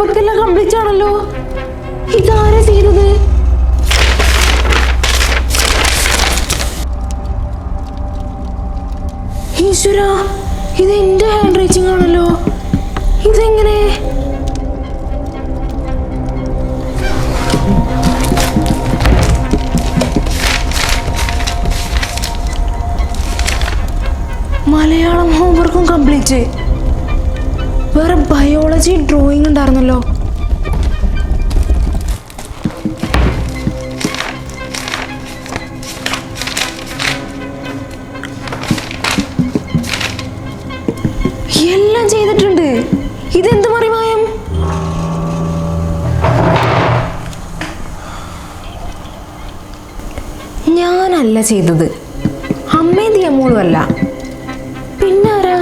Homework എല്ലാം complete ആണല്ലോ. ഇതാരാ ചെയ്തത്? ഈശ്വര, ഇത് എന്റെ ഹാൻഡ് റൈറ്റിംഗ് ആണല്ലോ. ഇതെങ്ങനെ? മലയാളം ഹോംവർക്കും കംപ്ലീറ്റ്. വേറെ ബയോളജി ഡ്രോയിങ് ഉണ്ടായിരുന്നല്ലോ. എല്ലാം ചെയ്തിട്ടുണ്ട്. ഇതെന്ത് മറിമായം? ഞാനല്ല ചെയ്തത്, അമ്മയും ദിയമ്മോളും അല്ല. പിന്നാരാ?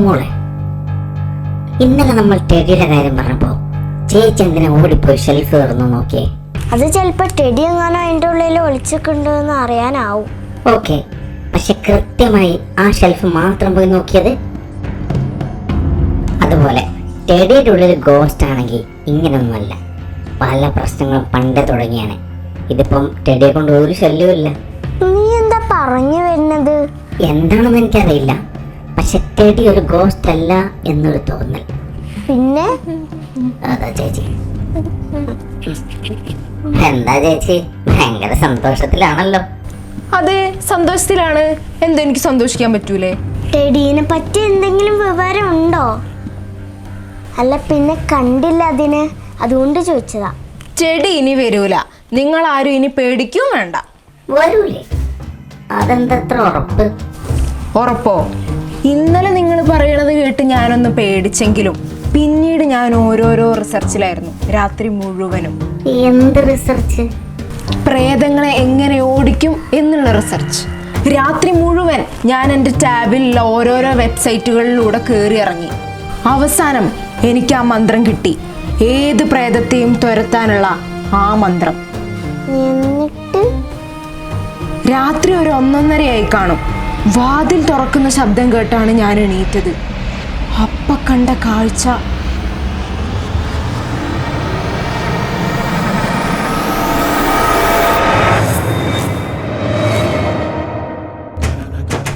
മോളെ, ഇന്നലെ നമ്മൾ ടെഡിയുടെ കാര്യം പറഞ്ഞപ്പോ ചേച്ചി എന്തിനാ ഓടിപ്പോയി ഷെൽഫ് തുറന്നു നോക്കിയേ? അത് ചിലപ്പോ ടെഡി എങ്ങാനും അതിന്റെ ഉള്ളിൽ ഒളിച്ചിട്ടുണ്ടെന്ന് അറിയാനാവും. ഓക്കെ, പക്ഷെ കൃത്യമായി ആ ഷെൽഫ് മാത്രം പോയി നോക്കിയത്? അതുപോലെ ടെഡിയുടെ ഉള്ളിൽ ഗോസ്റ്റ് ആണെങ്കിൽ ഇങ്ങനൊന്നുമല്ല. പല പ്രശ്നങ്ങളും പണ്ടേ തുടങ്ങിയാണ്. ഇതിപ്പം ടെഡിയെ കൊണ്ട് ഒരു ശല്യമില്ല. നീ എന്താ പറഞ്ഞു വരുന്നത്? എന്താണെന്ന് എനിക്കറിയില്ല, പക്ഷെ ടെഡി ഒരു ഗോസ്റ്റ് അല്ല എന്നൊരു തോന്നൽ. പിന്നെ അതാ ചേച്ചി. എന്താ ചേച്ചി, ഭയങ്കര സന്തോഷത്തിലാണല്ലോ? അതെ, സന്തോഷത്തിലാണ്. എന്തെനിക്ക് സന്തോഷിക്കാൻ പറ്റൂലേ? ടെഡീനെ പറ്റി എന്തെങ്കിലും വിവരം ഉണ്ടോ? അല്ല, പിന്നെ കണ്ടില്ല അതിന്, അതുകൊണ്ട് ചോദിച്ചതാ. ടെഡി ഇനി വരൂല. നിങ്ങൾ ആരും ഇനി പേടിക്കും വേണ്ട. വരൂലേ? അതെന്തത്ര ഉറപ്പ്? ഉറപ്പോ? ഇന്നലെ നിങ്ങൾ പറയണത് കേട്ട് ഞാനൊന്ന് പേടിച്ചെങ്കിലും പിന്നീട് ഞാൻ ഓരോരോ റിസർച്ചിലായിരുന്നു രാത്രി മുഴുവനും. എന്ത് റിസർച്ച്? പ്രേതങ്ങളെ എങ്ങനെ ഓടിക്കും എന്നുള്ള റിസർച്ച്. രാത്രി മുഴുവൻ ഞാൻ എൻ്റെ ടാബിലുള്ള ഓരോരോ വെബ്സൈറ്റുകളിലൂടെ കയറി ഇറങ്ങി. അവസാനം എനിക്ക് ആ മന്ത്രം കിട്ടി. ഏത് പ്രേതത്തെയും തുരത്താനുള്ള ആ മന്ത്രം. എന്നിട്ട് രാത്രി ഒരു 1:30 കാണും. വാതിൽ തുറക്കുന്ന ശബ്ദം കേട്ടാണ് ഞാൻ എണീറ്റത്. അപ്പ കണ്ട കാഴ്ച,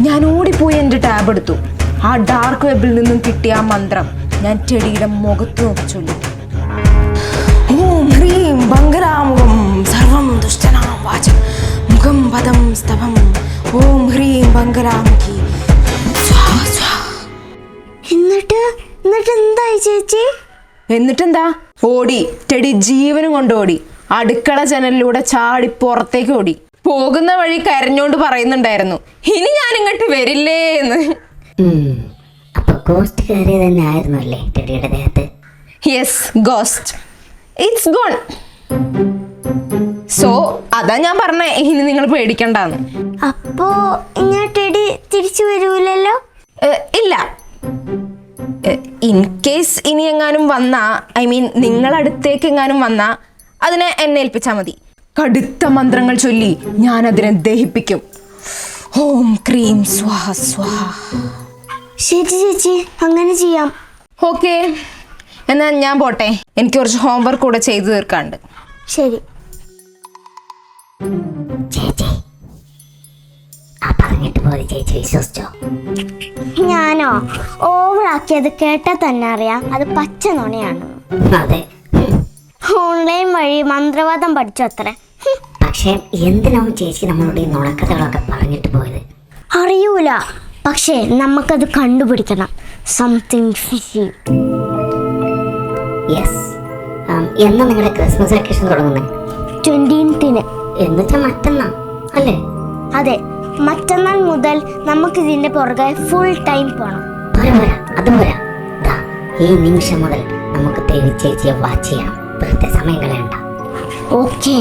ഞാൻ ഓടിപ്പോയി എൻ്റെ ടാബ് എടുത്തു. ആ ഡാർക്ക് വെബിൽ നിന്നും കിട്ടിയ ആ മന്ത്രം ഞാൻ ടെഡിയുടെ മുഖത്ത് നോക്കി ചൊല്ലി. ഓം ഹ്രീം ബങ്കരാമുഖം സർവം ദുഷ്ടനാം വാചം മുഖം പദം സ്തവം ഓം ഹ്രീം ബങ്കരാമുഖി. എന്നിട്ട് എന്തായി ചേച്ചി? എന്നിട്ടെന്താ? ഓടി. ടെഡി ജീവനും കൊണ്ട് ഓടി. അടുക്കള ജനലിലൂടെ ചാടി പുറത്തേക്ക് ഓടി. പോകുന്ന വഴി കരഞ്ഞോണ്ട് പറയുന്നുണ്ടായിരുന്നു, ഇനി ഞാൻ ഇങ്ങോട്ട് വരില്ലേ എന്ന്. അപ്പൊ ഗോസ്റ്റ് കയറിയത് തന്നെ ആയിരുന്നു അല്ലേ ടെഡിയുടെ ദേഹത്ത്? Yes, ghost. It's gone. So അതാ ഞാൻ പറഞ്ഞേ, ഇനി നിങ്ങൾ പേടിക്കണ്ടെന്ന്. അപ്പോ ഇങ്ങനെ ടെഡി തിരിച്ചു വരൂലല്ലോ? ഇല്ല. ഇൻ കേസ് ഇനി എങ്ങാനും വന്നാ, ഐ മീൻ നിങ്ങളടുത്തേക്ക് എങ്ങാനും വന്നാ അതിനെ എന്നെ ഏൽപ്പിച്ചാൽ മതി. കടുത്ത മന്ത്രങ്ങൾ ചൊല്ലി ഞാൻ അതിനെ ദഹിപ്പിക്കും. ഓം ക്രീം സ്വാഹ സ്വാഹ. ശരി ചേച്ചി, അങ്ങനെ ചെയ്യാം. ഓക്കെ, എന്നാൽ ഞാൻ പോട്ടെ. എനിക്ക് കുറച്ച് ഹോംവർക്ക് കൂടെ ചെയ്തു തീർക്കാണ്ട്. ശരി. ചേച്ചി, ചേച്ചി വിശ്വസിച്ചോ? ഞാനോ ഓവറാക്കിയത് കേട്ടാൽ തന്നെ അറിയാം അത് പച്ച നുണയാണ്. അതെ. ഓൺലൈൻ വഴി മന്ത്രവാദം പഠിച്ചു അത്രേ. പക്ഷെ എന്തിനാവും ചേച്ചി നമ്മളോട് ഈ നുണക്കഥകളൊക്കെ പറഞ്ഞിട്ട് പോയത്? അറിയൂല, പക്ഷേ നമുക്കത് കണ്ടുപിടിക്കണം. Something fishy. യെസ്. എന്നാ നിങ്ങളുടെ ക്രിസ്മസ് വെക്കേഷൻ തുടങ്ങുന്നത്? 20th എന്നുവെച്ചാൽ മറ്റന്നാ അല്ലേ? അതെ, മറ്റന്നാൾ മുതൽ നമുക്ക് ഇതിന്റെ പുറകെ ഫുൾ ടൈം പോണം. പോരാ, അത് പോരാ. ഈ നിമിഷം മുതൽ നമുക്ക് ദേവി ചേച്ചിയെ വാച്ച് ചെയ്യണം. വെറുതെ സമയം കളയണ്ട. ഓക്കെ.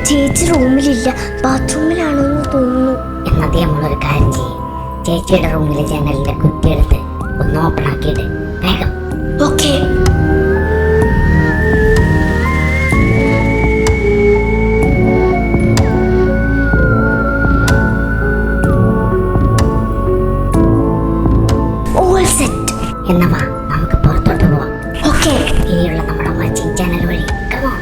ചേച്ചി റൂമിലില്ല, ബാത്റൂമിലാണെന്ന് തോന്നുന്നു. എന്നതേ നമ്മളൊരു കാര്യം ചെയ്യും. ചേച്ചിയുടെ റൂമിലെ ജനലിന്റെ കുറ്റിയെടുത്ത് ഒന്ന് ഓപ്പൺ ആക്കിയിട്ട് വേഗം. ഓക്കെ. എന്നാ വാ, നമുക്ക് പുറത്തോട്ട് പോവാം. ഓക്കെ. ഇനിയുള്ള നമ്മുടെ വാച്ചിങ് ചാനൽ വഴി. കമോ.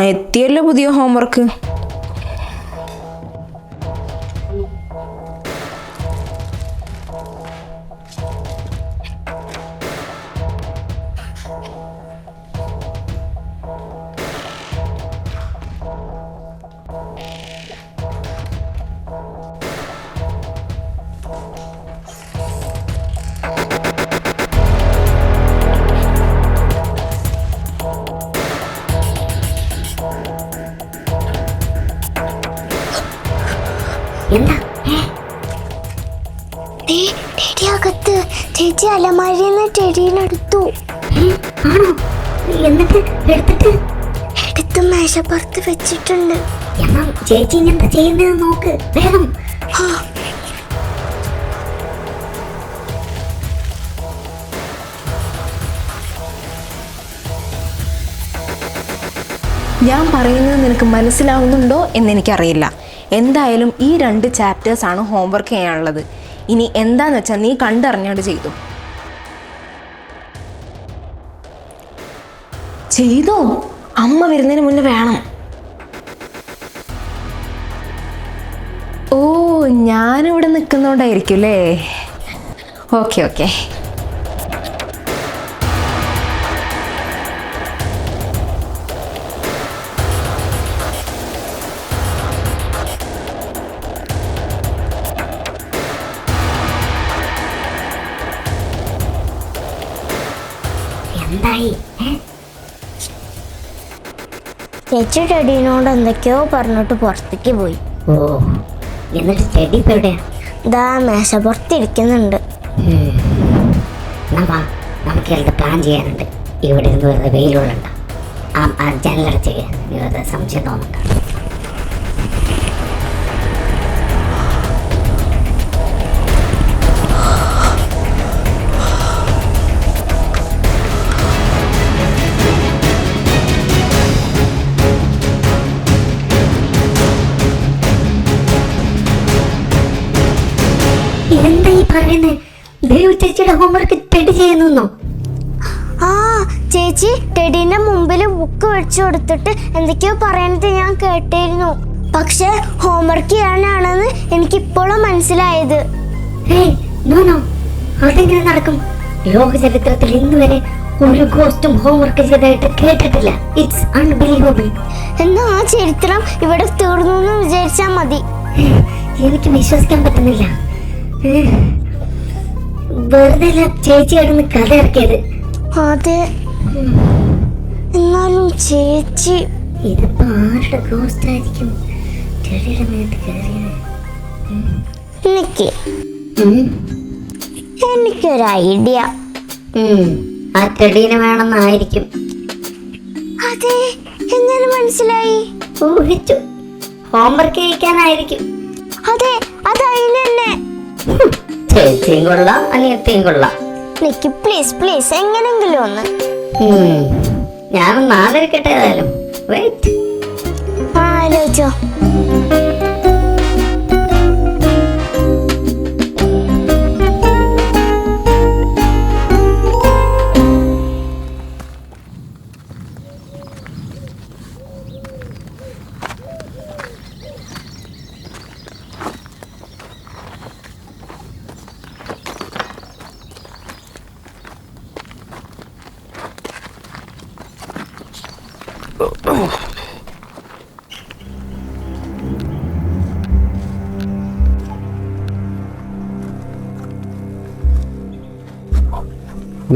എത്തിയല്ലോ പുതിയ ഹോംവർക്ക്. എന്താ? അകത്ത് ചേച്ചി അലമാരിന്ന് ടെഡീനെടുത്തു. ആണോ? എന്നിട്ട് എടുത്ത് മേശപ്പുറത്ത് വെച്ചിട്ടുണ്ട്. എന്നാ ചേച്ചി എന്താ ചെയ്യുന്നത് നോക്ക് വേഗം. ഞാൻ പറയുന്നത് നിനക്ക് മനസ്സിലാവുന്നുണ്ടോ എന്നെനിക്കറിയില്ല. എന്തായാലും ഈ 2 ചാപ്റ്റേഴ്സാണ് ഹോംവർക്ക് ചെയ്യാനുള്ളത്. ഇനി എന്താന്ന് വെച്ചാൽ നീ കണ്ടറിഞ്ഞാണ്ട് ചെയ്തോ. അമ്മ വരുന്നതിന് മുന്നേ വേണം. ഓ, ഞാനിവിടെ നിൽക്കുന്നോണ്ടായിരിക്കും അല്ലേ? Okay okay. എന്തായി? ചേച്ചി ടെഡീനോട് എന്തൊക്കെയോ പറഞ്ഞിട്ട് പുറത്തേക്ക് പോയി. ഓ, എന്നിട്ട് ചെടി ഇപ്പൊ എവിടെയാ? ദാ മേശപ്പുറത്തിരിക്കുന്നുണ്ട്. വാ, നമുക്ക് എന്ത് പ്ലാൻ ചെയ്യാനുണ്ട്. ഇവിടെ ഇരുന്ന് വെറുതെ വെയിലുള്ളണ്ട. ആ ജനലടച്ച് വെറുതെ സംശയം തോന്നണ്ട. എന്താ ഈ പറയുന്നത്? ദേവി ചേച്ചിയുടെ ഹോംവർക്ക് ടെഡി ചെയ്യുന്നു. ആ, ചേച്ചി ടെഡീന്റെ മുമ്പിൽ ബുക്ക് വെച്ചു കൊടുത്തിട്ട് എന്തൊക്കെയോ പറയണത് ഞാൻ കേട്ടിരുന്നു. പക്ഷെ ഹോംവർക്ക് ചെയ്യാനാണെന്ന് എനിക്കിപ്പോഴും മനസ്സിലായത്. അതെങ്ങനെ നടക്കും? ലോക ചരിത്രത്തിൽ ഇന്ന് വരെ ഒരു ഗോസ്റ്റും ഹോംവർക്ക് ചെയ്തതായിട്ട് കേട്ടിട്ടില്ല. It's unbelievable. എന്നാ ആ ചരിത്രം ഇവിടെ തീർന്നു എന്ന് വിചാരിച്ചാ മതി. എനിക്ക് വിശ്വസിക്കാൻ പറ്റുന്നില്ല. വെറുതെ ചേച്ചി ആയിരുന്നു കഥ ഇറക്കിയത്. അതെ, എന്നാലും ചേച്ചി ഇതിപ്പോ ആരുടെ ഗോസ്റ്റ് ആയിരിക്കും ചെടിയുടെ മേത്ത് കയറിയത്? എനിക്കൊരു ഐഡിയ. ആ ചെടീനെ വേണമെന്നായിരിക്കും. അതെ, എങ്ങനെ മനസ്സിലായി? ഊഹിച്ചു. ഹോംവർക്ക് ചെയ്യിക്കാനായിരിക്കും. അതെ, അത് അതിന് തന്നെ. ചേച്ചിയും കൊള്ളാം, അനിയത്തിയും കൊള്ളാം. നിക്ക് പ്ലീസ് പ്ലീസ് എങ്ങനെങ്കിലും ഒന്ന്. ഞാനൊന്ന് ആലോചിക്കട്ടെ. ഏതായാലും വെയിറ്റ്. ആലോചിച്ചോ.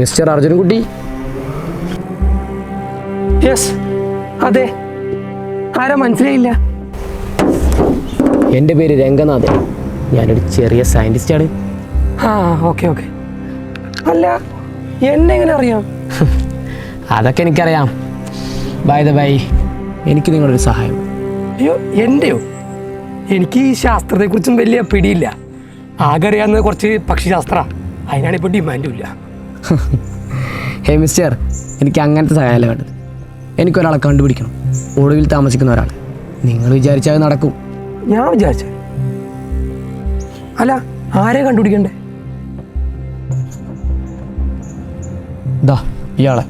മിസ്റ്റർ അർജുൻകുട്ടി? യെസ്, അതെ. ആരാ മനസ്സിലായില്ല? എൻ്റെ പേര് രംഗനാഥൻ. ഞാനൊരു ചെറിയ സയൻറ്റിസ്റ്റാണ്. ആ ഓക്കെ ഓക്കെ. അല്ല, എന്നെ എങ്ങനെ അറിയാം? അതൊക്കെ എനിക്കറിയാം. ബൈ ദ ബൈ, എനിക്ക് നിങ്ങളൊരു സഹായം. അയ്യോ, എൻ്റെയോ? എനിക്ക് ഈ ശാസ്ത്രത്തെക്കുറിച്ചും വലിയ പിടിയില്ല. ആകെ അറിയാവുന്നത് കുറച്ച് പക്ഷിശാസ്ത്ര. അതിനാണിപ്പോൾ ഡിമാൻഡും ഇല്ല. ഹേ മിസ്റ്റർ, എനിക്ക് അങ്ങനത്തെ സഹായമല്ല വേണ്ടത്. എനിക്കൊരാളെ കണ്ടുപിടിക്കണം, ഒടുവിൽ താമസിക്കുന്ന ഒരാൾ. നിങ്ങൾ വിചാരിച്ചാൽ നടക്കും. ഞാൻ വിചാരിച്ച അല്ല, ആരെ കണ്ടുപിടിക്കണ്ടേ? ദാ ഇയാളെ.